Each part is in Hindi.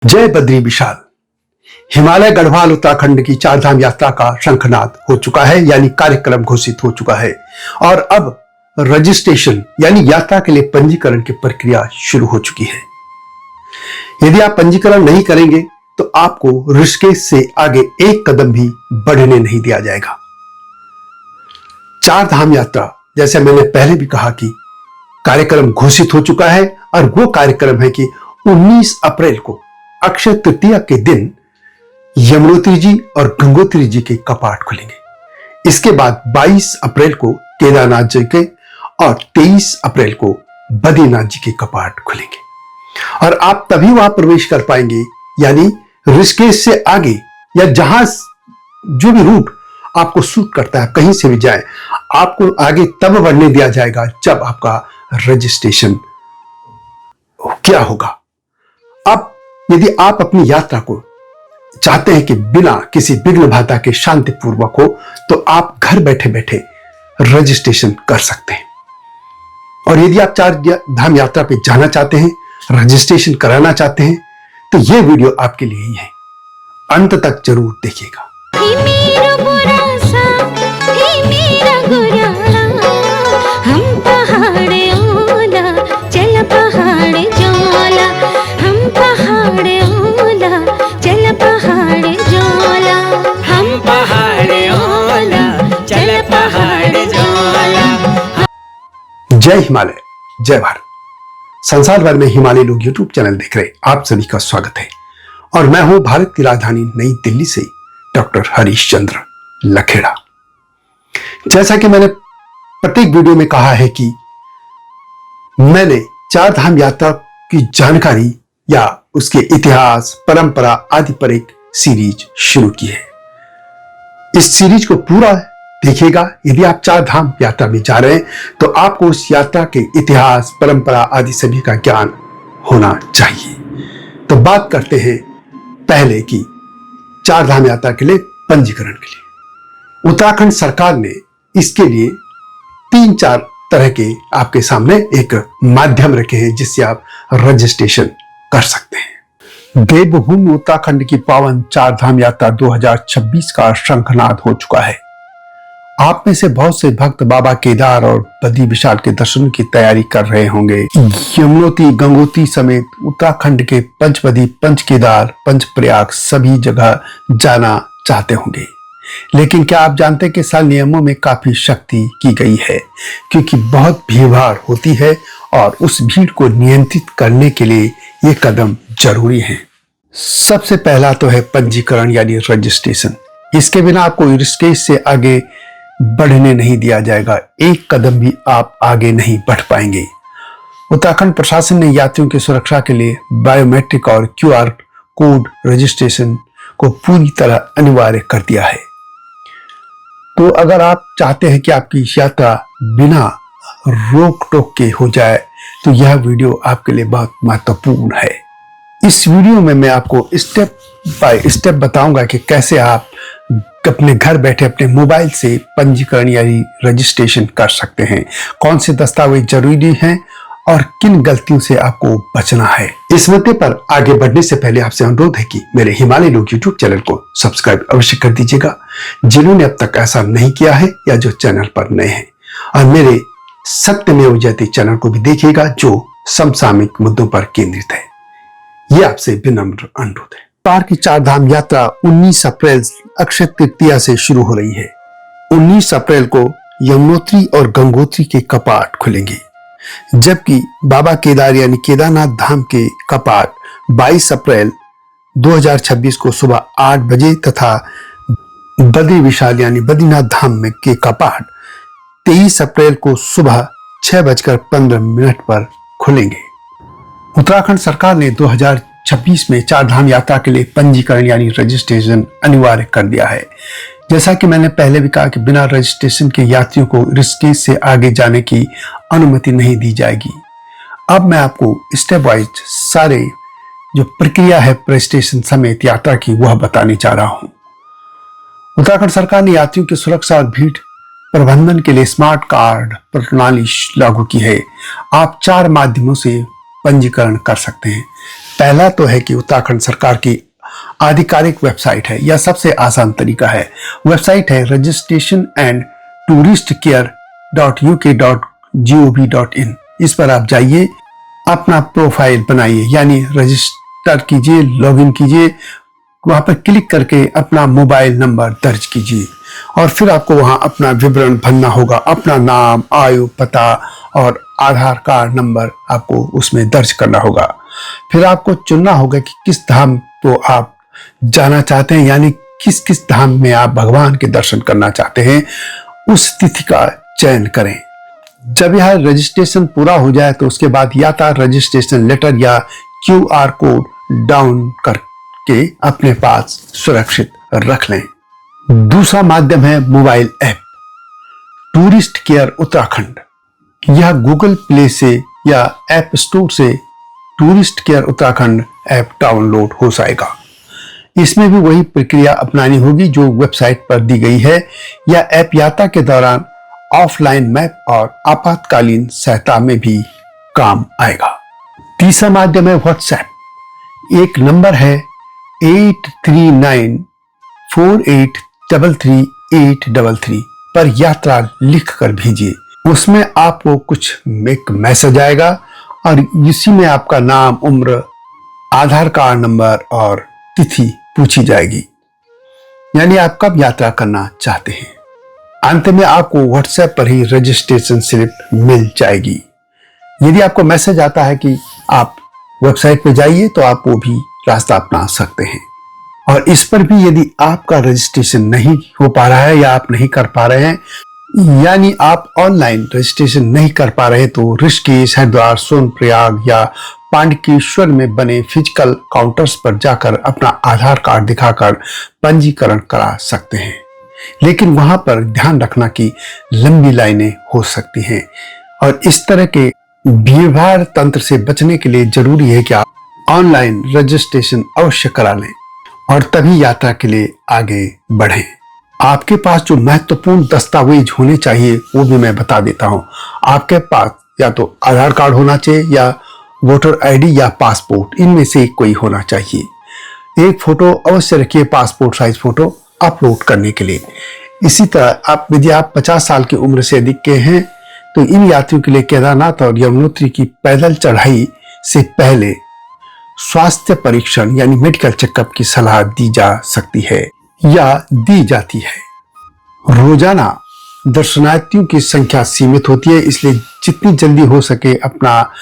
जय बद्री विशाल। हिमालय गढ़वाल उत्तराखंड की चारधाम यात्रा का शंखनाद हो चुका है, यानी कार्यक्रम घोषित हो चुका है और अब रजिस्ट्रेशन यानी यात्रा के लिए पंजीकरण की प्रक्रिया शुरू हो चुकी है। यदि आप पंजीकरण नहीं करेंगे तो आपको ऋषिकेश से आगे एक कदम भी बढ़ने नहीं दिया जाएगा। चारधाम यात्रा, जैसे मैंने पहले भी कहा कि कार्यक्रम घोषित हो चुका है और वो कार्यक्रम है कि 19 अप्रैल को अक्षय तृतीया के दिन यमुनोत्री जी और गंगोत्री जी के कपाट खुलेंगे। इसके बाद 22 अप्रैल को केदारनाथ जी के और 23 अप्रैल को बद्रीनाथ जी के कपाट खुलेंगे और आप तभी वहां प्रवेश कर पाएंगे, यानी ऋषिकेश से आगे या जहां जो भी रूट आपको सूट करता है, कहीं से भी जाए, आपको आगे तब बढ़ने दिया जाएगा जब आपका रजिस्ट्रेशन क्या होगा। अब यदि आप अपनी यात्रा को चाहते हैं कि बिना किसी विघ्न बाधा के शांतिपूर्वक हो, तो आप घर बैठे बैठे रजिस्ट्रेशन कर सकते हैं। और यदि आप चार धाम यात्रा पे जाना चाहते हैं, रजिस्ट्रेशन कराना चाहते हैं, तो यह वीडियो आपके लिए ही है। अंत तक जरूर देखिएगा। जय हिमालय, जय भारत। संसार भर में हिमालय लोग यूट्यूब चैनल देख रहे आप सभी का स्वागत है और मैं हूं भारत की राजधानी नई दिल्ली से डॉक्टर हरीश चंद्र लखेड़ा। जैसा कि मैंने प्रत्येक वीडियो में कहा है कि मैंने चार धाम यात्रा की जानकारी या उसके इतिहास, परंपरा आदि पर एक सीरीज शुरू की है। इस सीरीज को पूरा देखिएगा। यदि आप चार धाम यात्रा में जा रहे हैं तो आपको उस यात्रा के इतिहास, परंपरा आदि सभी का ज्ञान होना चाहिए। तो बात करते हैं पहले की चार धाम यात्रा के लिए पंजीकरण के लिए। उत्तराखंड सरकार ने इसके लिए 3-4 तरह के आपके सामने एक माध्यम रखे हैं जिससे आप रजिस्ट्रेशन कर सकते हैं। देवभूमि उत्तराखंड की पावन चार धाम यात्रा 2026 का शंखनाद हो चुका है। आप में से बहुत से भक्त बाबा केदार और बद्री विशाल के दर्शन की तैयारी कर रहे होंगे। यमुनोत्री, गंगोत्री समेत उत्तराखंड के पंचवटी, पंचकेदार, पंचप्रयाग सभी जगह जाना चाहते होंगे। लेकिन क्या आप जानते हैं कि सारे नियमों में काफी सख्ती की गई है, क्योंकि बहुत भीड़भाड़ होती है और उस भीड़ को नियंत्रित करने के लिए ये कदम जरूरी है। सबसे पहला तो है पंजीकरण यानी रजिस्ट्रेशन। इसके बिना आपको ऋषिकेश से आगे बढ़ने नहीं दिया जाएगा। एक कदम भी आप आगे नहीं बढ़ पाएंगे। उत्तराखंड प्रशासन ने यात्रियों की सुरक्षा के लिए बायोमेट्रिक और QR कोड रजिस्ट्रेशन को पूरी तरह अनिवार्य कर दिया है। तो अगर आप चाहते हैं कि आपकी यात्रा बिना रोक टोक के हो जाए तो यह वीडियो आपके लिए बहुत महत्वपूर्ण है। इस वीडियो में मैं आपको स्टेप बाय स्टेप बताऊंगा कि कैसे आप अपने घर बैठे अपने मोबाइल से पंजीकरण यानी रजिस्ट्रेशन कर सकते हैं, कौन से दस्तावेज जरूरी हैं और किन गलतियों से आपको बचना है। इस मुद्दे पर आगे बढ़ने से पहले आपसे अनुरोध है कि मेरे हिमालय लोग यूट्यूब चैनल को सब्सक्राइब अवश्य कर दीजिएगा, जिन्होंने अब तक ऐसा नहीं किया है या जो चैनल पर नए हैं, और मेरे सत्यमेव जयते चैनल को भी देखिएगा जो समसामयिक मुद्दों पर केंद्रित है। यह आपसे विनम्र अनुरोध है। पार की चार धाम यात्रा 19 अप्रैल अक्षय तृतीया से शुरू हो रही है। 19 अप्रैल को यमुनोत्री और गंगोत्री के कपाट खुलेंगे, जबकि बाबा केदार यानी केदारनाथ धाम के कपाट 22 अप्रैल 2026 को सुबह 8 बजे तथा बद्री विशाल यानी बद्रीनाथ धाम में के कपाट 23 अप्रैल को सुबह 6:15 पर खुलेंगे। उत्तराखंड सरकार ने 2026 में चार धाम यात्रा के लिए पंजीकरण यानी रजिस्ट्रेशन अनिवार्य कर दिया है। जैसा कि मैंने पहले भी कहा कि बिना रजिस्ट्रेशन के यात्रियों को ऋषिकेश से आगे जाने की अनुमति नहीं दी जाएगी। अब मैं आपको स्टेप वाइज सारे जो प्रक्रिया है रजिस्ट्रेशन समेत यात्रा की वह बताने जा रहा हूं। उत्तराखंड सरकार ने यात्रियों की सुरक्षा और भीड़ प्रबंधन के लिए स्मार्ट कार्ड प्रणाली लागू की है। आप 4 माध्यमों से पंजीकरण कर सकते हैं। पहला तो है कि उत्तराखंड सरकार की आधिकारिक वेबसाइट है, यह सबसे आसान तरीका है। वेबसाइट है registration&touristcare.uk.gov.in। इस पर आप जाइए, अपना प्रोफाइल बनाइए, यानी रजिस्टर कीजिए, लॉगिन कीजिए, वहां पर क्लिक करके अपना मोबाइल नंबर दर्ज कीजिए और फिर आपको वहां अपना विवरण भरना होगा। अपना नाम, आयु, पता और आधार कार्ड नंबर आपको उसमें दर्ज करना होगा। फिर आपको चुनना होगा कि किस धाम को आप जाना चाहते हैं, यानी किस किस धाम में आप भगवान के दर्शन करना चाहते हैं, उस तिथि का चयन करें। जब यह रजिस्ट्रेशन पूरा हो जाए तो उसके बाद या तो रजिस्ट्रेशन लेटर या QR कोड डाउन करके अपने पास सुरक्षित रख लें। दूसरा माध्यम है mobile app tourist care Uttarakhand. यह गूगल प्ले से या ऐप स्टोर से tourist care Uttarakhand app download हो जाएगा। इसमें भी वही प्रक्रिया अपनानी होगी जो वेबसाइट पर दी गई है। यह ऐप यात्रा के दौरान ऑफलाइन मैप और आपातकालीन सहायता में भी काम आएगा। तीसरा माध्यम है व्हाट्सएप। एक नंबर है 8394833833 पर यात्रा लिखकर भेजिए। उसमें आपको कुछ एक मैसेज आएगा और इसी में आपका नाम, उम्र, आधार कार्ड नंबर और तिथि पूछी जाएगी, यानी आप कब यात्रा करना चाहते हैं। अंत में आपको व्हाट्सएप पर ही रजिस्ट्रेशन स्लिप मिल जाएगी। यदि आपको मैसेज आता है कि आप वेबसाइट पर जाइए तो आप वो भी रास्ता अपना सकते हैं। और इस पर भी यदि आपका रजिस्ट्रेशन नहीं हो पा रहा है या आप नहीं कर पा रहे हैं, यानी आप ऑनलाइन रजिस्ट्रेशन नहीं कर पा रहे, तो ऋषिकेश, हरिद्वार, सोनप्रयाग या पांडकेश्वर में बने फिजिकल काउंटर्स पर जाकर अपना आधार कार्ड दिखाकर पंजीकरण करा सकते हैं। लेकिन वहां पर ध्यान रखना कि लंबी लाइनें हो सकती हैं और इस तरह के भीड़भाड़ तंत्र से बचने के लिए जरूरी है कि आप ऑनलाइन रजिस्ट्रेशन अवश्य करा लें और तभी यात्रा के लिए आगे बढ़ें। आपके पास जो महत्वपूर्ण दस्तावेज होने चाहिए वो भी मैं बता देता हूं। आपके पास या तो आधार कार्ड होना चाहिए या वोटर ID या पासपोर्ट, इनमें से कोई होना चाहिए। एक फोटो अवश्य रखिए, पासपोर्ट साइज फोटो अपलोड करने के लिए। इसी तरह यदि आप 50 साल की उम्र से अधिक के हैं तो इन यात्रियों के लिए केदारनाथ और यमुनोत्री की पैदल चढ़ाई से पहले स्वास्थ्य परीक्षण यानी मेडिकल चेकअप की सलाह दी जा सकती है या दी जाती है। रोजाना दर्शनार्थियों की संख्या सीमित होती है, इसलिए जितनी जल्दी हो सके अपना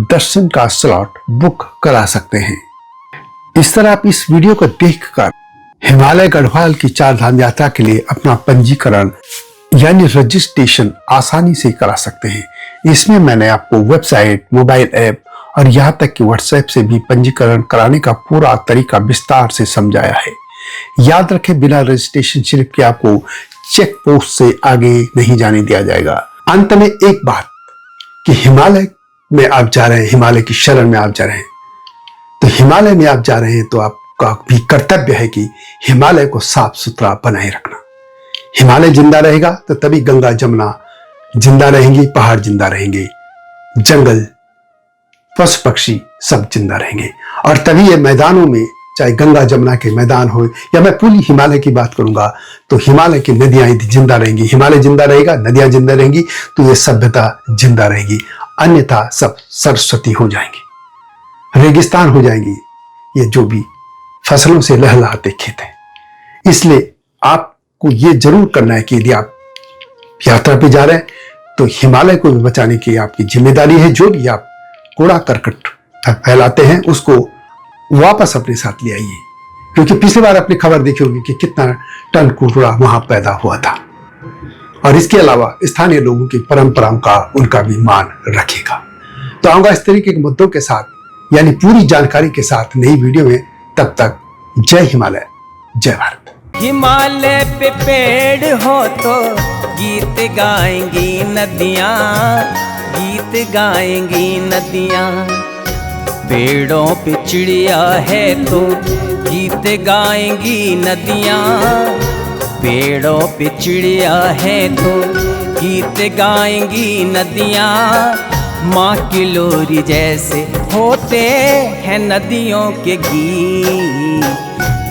दर्शन का स्लॉट बुक करा सकते हैं। इस तरह आप इस वीडियो को देखकर हिमालय गढ़वाल की 4 धाम यात्रा के लिए अपना पंजीकरण यानी रजिस्ट्रेशन आसानी से करा सकते हैं। इसमें मैंने आपको वेबसाइट, मोबाइल ऐप और यहाँ तक कि व्हाट्सएप से भी पंजीकरण कराने का पूरा तरीका विस्तार से समझाया है। याद रखें, बिना रजिस्ट्रेशन स्लिप के आपको चेक पोस्ट से आगे नहीं जाने दिया जाएगा। अंत में एक बात कि हिमालय में आप जा रहे हैं, हिमालय की शरण में आप जा रहे हैं, तो हिमालय में आप जा रहे हैं तो आपका भी कर्तव्य है कि हिमालय को साफ सुथरा बनाए रखना। हिमालय जिंदा रहेगा तो तभी गंगा जमुना जिंदा रहेंगी, पहाड़ जिंदा रहेंगे, जंगल, पशु पक्षी सब जिंदा रहेंगे और तभी ये मैदानों में, चाहे गंगा जमुना के मैदान हो या मैं पूरी हिमालय की बात करूंगा, तो हिमालय की नदियां जिंदा रहेंगी। हिमालय जिंदा रहेगा, नदियां जिंदा रहेंगी तो ये सभ्यता जिंदा रहेगी, अन्यथा सब सरस्वती हो जाएंगी, रेगिस्तान हो जाएंगी, ये जो भी फसलों से लहलहाते खेत हैं। इसलिए आपको ये जरूर करना है कि यदि आप यात्रा पे जा रहे हैं तो हिमालय को भी बचाने की आपकी जिम्मेदारी है। जो भी आप कूड़ा करकट फैलाते हैं उसको वापस अपने साथ ले आइए, क्योंकि पिछली बार आपने खबर देखी होगी कि कितना टन कूड़ा वहां पैदा हुआ था। और इसके अलावा स्थानीय लोगों की परंपराओं का उनका भी मान रखेगा। तो आऊंगा इस तरीके के मुद्दों के साथ, यानी पूरी जानकारी के साथ नई वीडियो में। तब तक जय हिमालय, जय भारत। हिमालय पे पेड़ हो तो गीत गाएंगी नदियाँ, गीत गाएंगी नदियाँ। पेड़ों पे चिड़िया है तो गीत गाएंगी नदियाँ, पेड़ों पे चिड़िया है तो गीत गाएंगी नदियाँ। माँ की लोरी जैसे होते हैं नदियों के गीत।